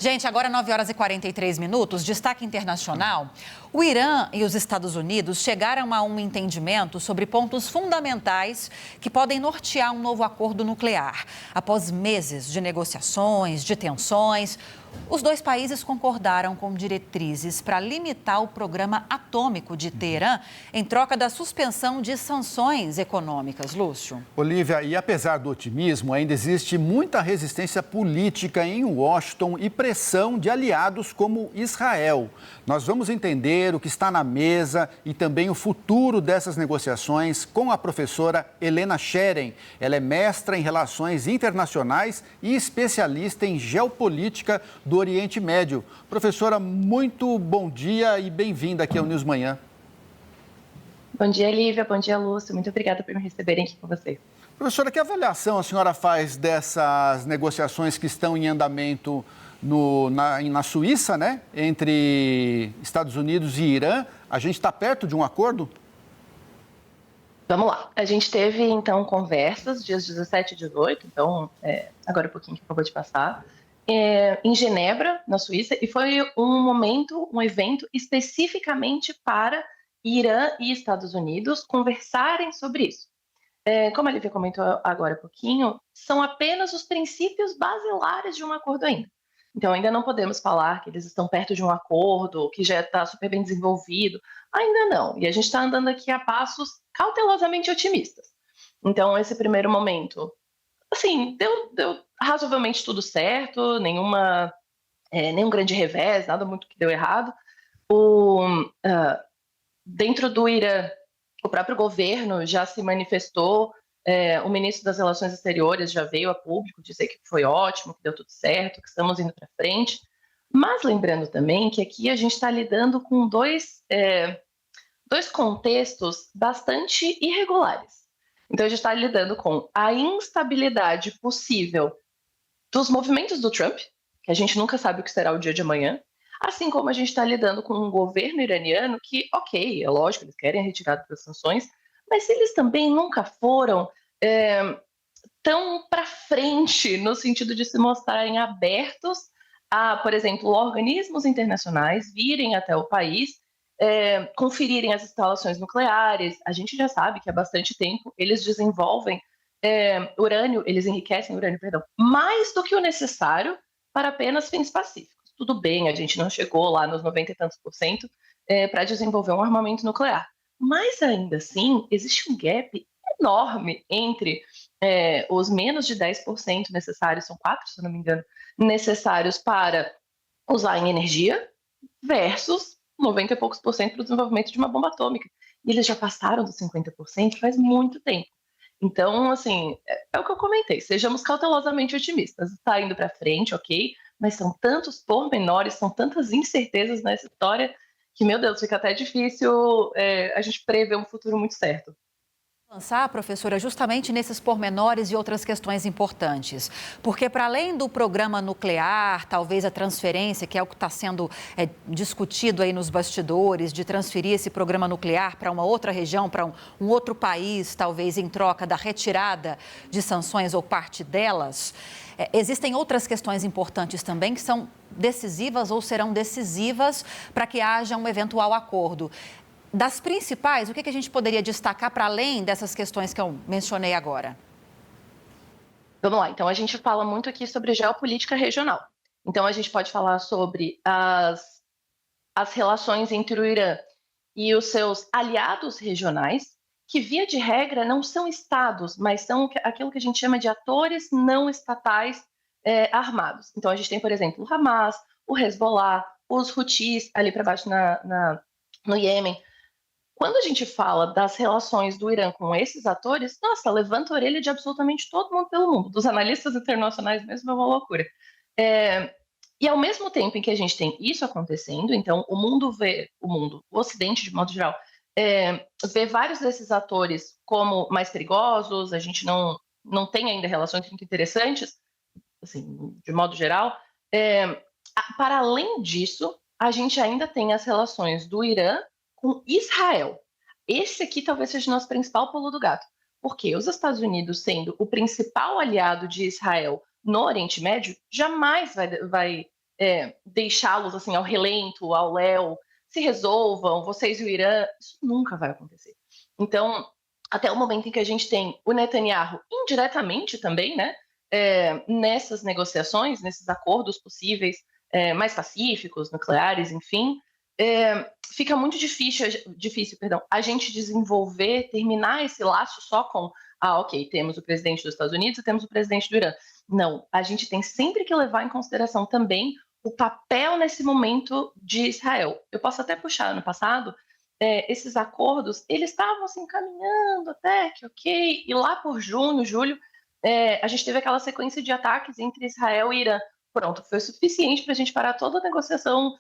Gente, agora 9 horas e 43 minutos, destaque internacional. O Irã e os Estados Unidos chegaram a um entendimento sobre pontos fundamentais que podem nortear um novo acordo nuclear. Após meses de negociações, de tensões, os dois países concordaram com diretrizes para limitar o programa atômico de Teherã em troca da suspensão de sanções econômicas. Lúcio. Olívia, e apesar do otimismo, ainda existe muita resistência política em Washington e pressão de aliados como Israel. Nós vamos entender o que está na mesa e também o futuro dessas negociações com a professora Helena Scheren. Ela é mestra em Relações Internacionais e especialista em Geopolítica do Oriente Médio. Professora, muito bom dia e bem-vinda aqui ao News Manhã. Bom dia, Lívia. Bom dia, Lúcio. Muito obrigada por me receberem aqui com vocês. Professora, que avaliação a senhora faz dessas negociações que estão em andamento na Suíça, né? Entre Estados Unidos e Irã? A gente está perto de um acordo? Vamos lá. A gente teve, então, conversas dias 17 e 18, então, agora um pouquinho que acabou de passar, em Genebra, na Suíça, e foi um evento especificamente para Irã e Estados Unidos conversarem sobre isso. Como a Lívia comentou agora um pouquinho, são apenas os princípios basilares de um acordo ainda. Então, ainda não podemos falar que eles estão perto de um acordo, que já está super bem desenvolvido. Ainda não. E a gente está andando aqui a passos cautelosamente otimistas. Então, esse primeiro momento, assim, deu razoavelmente tudo certo, nenhum grande revés, nada muito que deu errado. Dentro do Irã, o próprio governo já se manifestou, o ministro das Relações Exteriores já veio a público dizer que foi ótimo, que deu tudo certo, que estamos indo para frente. Mas lembrando também que aqui a gente está lidando com dois contextos bastante irregulares. Então a gente está lidando com a instabilidade possível dos movimentos do Trump, que a gente nunca sabe o que será o dia de amanhã, assim como a gente está lidando com um governo iraniano que, ok, é lógico, eles querem a retirada das sanções, mas eles também nunca foram tão para frente no sentido de se mostrarem abertos a, por exemplo, organismos internacionais virem até o país, conferirem as instalações nucleares. A gente já sabe que há bastante tempo eles desenvolvem eles enriquecem urânio, mais do que o necessário para apenas fins pacíficos. Tudo bem, a gente não chegou lá nos 90 e tantos por cento para desenvolver um armamento nuclear. Mas ainda assim, existe um gap enorme entre os menos de 10% necessários, são 4, se eu não me engano, necessários para usar em energia, versus 90 e poucos por cento para o desenvolvimento de uma bomba atômica. E eles já passaram dos 50% faz muito tempo. Então, assim, é o que eu comentei, sejamos cautelosamente otimistas. Está indo para frente, ok, mas são tantos pormenores, são tantas incertezas nessa história que, meu Deus, fica até difícil a gente prever um futuro muito certo. Avançar, professora, justamente nesses pormenores e outras questões importantes. Porque, para além do programa nuclear, talvez a transferência, que é o que está sendo discutido aí nos bastidores, de transferir esse programa nuclear para uma outra região, para um outro país, talvez em troca da retirada de sanções ou parte delas, existem outras questões importantes também que são decisivas ou serão decisivas para que haja um eventual acordo. Das principais, o que a gente poderia destacar para além dessas questões que eu mencionei agora? Vamos lá, então a gente fala muito aqui sobre geopolítica regional. Então a gente pode falar sobre as relações entre o Irã e os seus aliados regionais, que via de regra não são estados, mas são aquilo que a gente chama de atores não estatais armados. Então a gente tem, por exemplo, o Hamas, o Hezbollah, os Houthis ali para baixo no Iêmen. Quando a gente fala das relações do Irã com esses atores, nossa, levanta a orelha de absolutamente todo mundo pelo mundo, dos analistas internacionais mesmo, é uma loucura. E ao mesmo tempo em que a gente tem isso acontecendo, então o Ocidente de modo geral, vê vários desses atores como mais perigosos, a gente não tem ainda relações muito interessantes, assim, de modo geral. Para além disso, a gente ainda tem as relações do Irã com Israel. Esse aqui talvez seja o nosso principal pulo do gato, porque os Estados Unidos, sendo o principal aliado de Israel no Oriente Médio, jamais vai deixá-los assim ao relento, ao léu, se resolvam, vocês e o Irã, isso nunca vai acontecer. Então, até o momento em que a gente tem o Netanyahu indiretamente também, né, nessas negociações, nesses acordos possíveis, mais pacíficos, nucleares, enfim, fica muito difícil, a gente desenvolver, terminar esse laço só com, ok, temos o presidente dos Estados Unidos e temos o presidente do Irã. Não, a gente tem sempre que levar em consideração também o papel nesse momento de Israel. Eu posso até puxar, ano passado, esses acordos, eles estavam se encaminhando até que ok, e lá por junho, julho, a gente teve aquela sequência de ataques entre Israel e Irã. Pronto, foi suficiente para a gente parar toda a negociação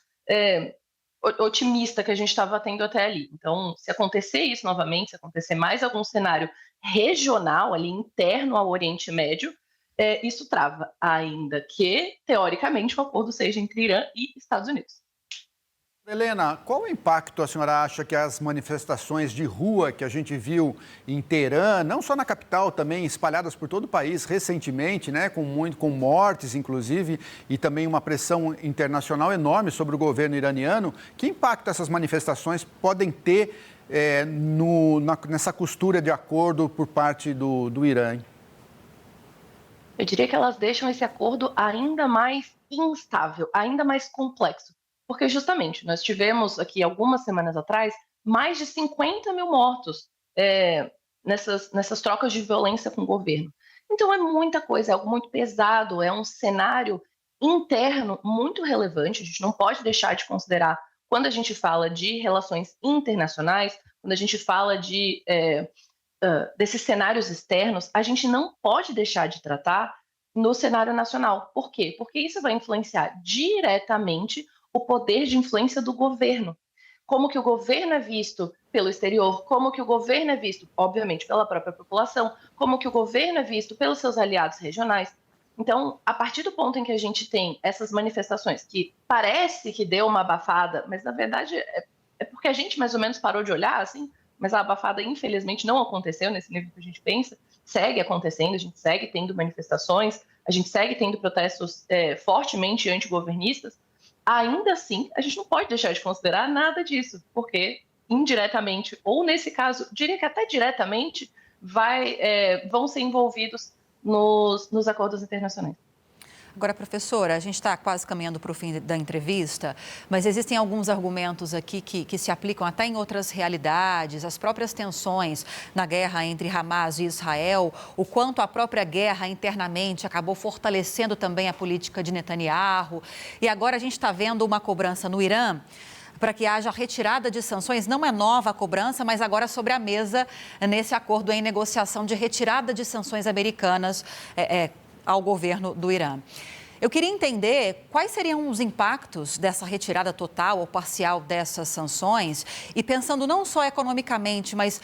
otimista que a gente estava tendo até ali. Então, se acontecer isso novamente, se acontecer mais algum cenário regional, ali interno ao Oriente Médio, isso trava, ainda que, teoricamente, o acordo seja entre Irã e Estados Unidos. Helena, qual o impacto a senhora acha que as manifestações de rua que a gente viu em Teherã, não só na capital, também espalhadas por todo o país recentemente, né, com mortes, inclusive, e também uma pressão internacional enorme sobre o governo iraniano, que impacto essas manifestações podem ter nessa costura de acordo por parte do Irã? Eu diria que elas deixam esse acordo ainda mais instável, ainda mais complexo. Porque, justamente, nós tivemos aqui, algumas semanas atrás, mais de 50 mil mortos nessas trocas de violência com o governo. Então, é muita coisa, é algo muito pesado, é um cenário interno muito relevante. A gente não pode deixar de considerar, quando a gente fala de relações internacionais, quando a gente fala desses cenários externos, a gente não pode deixar de tratar no cenário nacional. Por quê? Porque isso vai influenciar diretamente o poder de influência do governo. Como que o governo é visto pelo exterior, como que o governo é visto, obviamente, pela própria população, como que o governo é visto pelos seus aliados regionais. Então, a partir do ponto em que a gente tem essas manifestações, que parece que deu uma abafada, mas na verdade é porque a gente mais ou menos parou de olhar, assim, mas a abafada, infelizmente, não aconteceu nesse nível que a gente pensa, segue acontecendo, a gente segue tendo manifestações, a gente segue tendo protestos fortemente antigovernistas. Ainda assim, a gente não pode deixar de considerar nada disso, porque indiretamente, ou nesse caso, diria que até diretamente, vão ser envolvidos nos acordos internacionais. Agora, professora, a gente está quase caminhando para o fim da entrevista, mas existem alguns argumentos aqui que se aplicam até em outras realidades, as próprias tensões na guerra entre Hamas e Israel, o quanto a própria guerra internamente acabou fortalecendo também a política de Netanyahu. E agora a gente está vendo uma cobrança no Irã para que haja retirada de sanções. Não é nova a cobrança, mas agora sobre a mesa nesse acordo em negociação de retirada de sanções americanas ao governo do Irã. Eu queria entender quais seriam os impactos dessa retirada total ou parcial dessas sanções e pensando não só economicamente, mas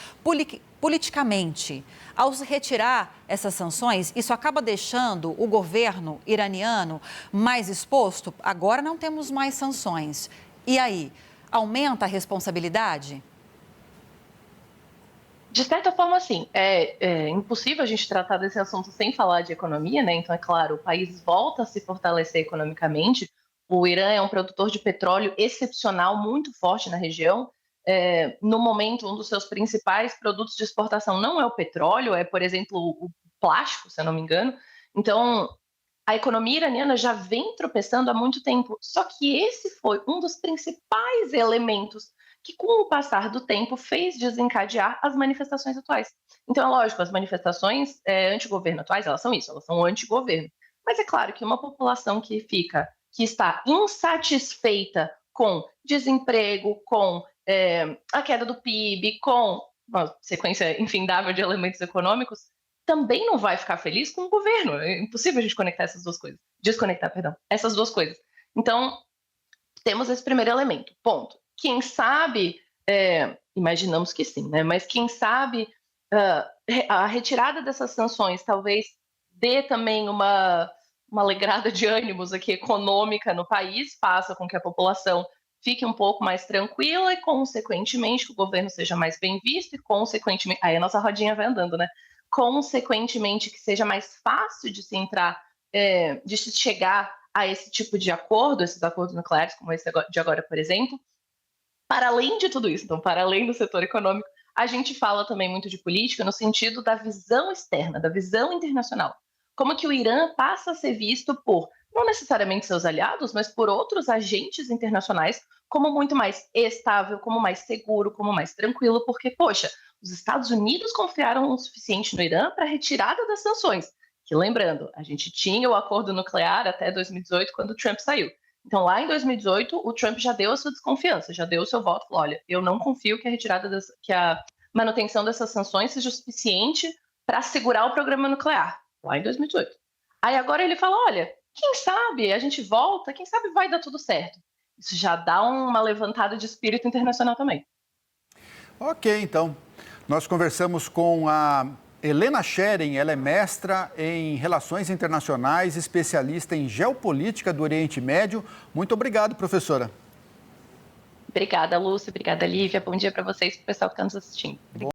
politicamente. Ao se retirar essas sanções, isso acaba deixando o governo iraniano mais exposto? Agora não temos mais sanções. E aí, aumenta a responsabilidade? De certa forma, sim. É impossível a gente tratar desse assunto sem falar de economia, né? Então, é claro, o país volta a se fortalecer economicamente. O Irã é um produtor de petróleo excepcional, muito forte na região. No momento, um dos seus principais produtos de exportação não é o petróleo, é, por exemplo, o plástico, se eu não me engano. Então, a economia iraniana já vem tropeçando há muito tempo. Só que esse foi um dos principais elementos que, com o passar do tempo, fez desencadear as manifestações atuais. Então, é lógico, as manifestações antigoverno atuais, elas são isso, elas são antigoverno. Mas é claro que uma população que está insatisfeita com desemprego, com a queda do PIB, com uma sequência infindável de elementos econômicos, também não vai ficar feliz com o governo. É impossível a gente desconectar essas duas coisas. Então, temos esse primeiro elemento, ponto. Quem sabe, imaginamos que sim, né? Mas quem sabe a retirada dessas sanções talvez dê também uma alegrada de ânimos aqui econômica no país, faça com que a população fique um pouco mais tranquila e, consequentemente, que o governo seja mais bem visto e, consequentemente, aí a nossa rodinha vai andando, né? Consequentemente, que seja mais fácil de se entrar, de se chegar a esse tipo de acordo, esses acordos nucleares, como esse de agora, por exemplo. Para além de tudo isso, então, para além do setor econômico, a gente fala também muito de política no sentido da visão externa, da visão internacional. Como que o Irã passa a ser visto por, não necessariamente seus aliados, mas por outros agentes internacionais como muito mais estável, como mais seguro, como mais tranquilo, porque, poxa, os Estados Unidos confiaram o suficiente no Irã para a retirada das sanções. Que, lembrando, a gente tinha o acordo nuclear até 2018, quando o Trump saiu. Então, lá em 2018, o Trump já deu a sua desconfiança, já deu o seu voto, falou, olha, eu não confio que que a manutenção dessas sanções seja o suficiente para segurar o programa nuclear, lá em 2018. Aí agora ele fala, olha, quem sabe a gente volta, quem sabe vai dar tudo certo. Isso já dá uma levantada de espírito internacional também. Ok, então. Nós conversamos com a Helena Scheren, ela é mestra em Relações Internacionais, especialista em Geopolítica do Oriente Médio. Muito obrigado, professora. Obrigada, Lúcia. Obrigada, Lívia. Bom dia para vocês e para o pessoal que está nos assistindo.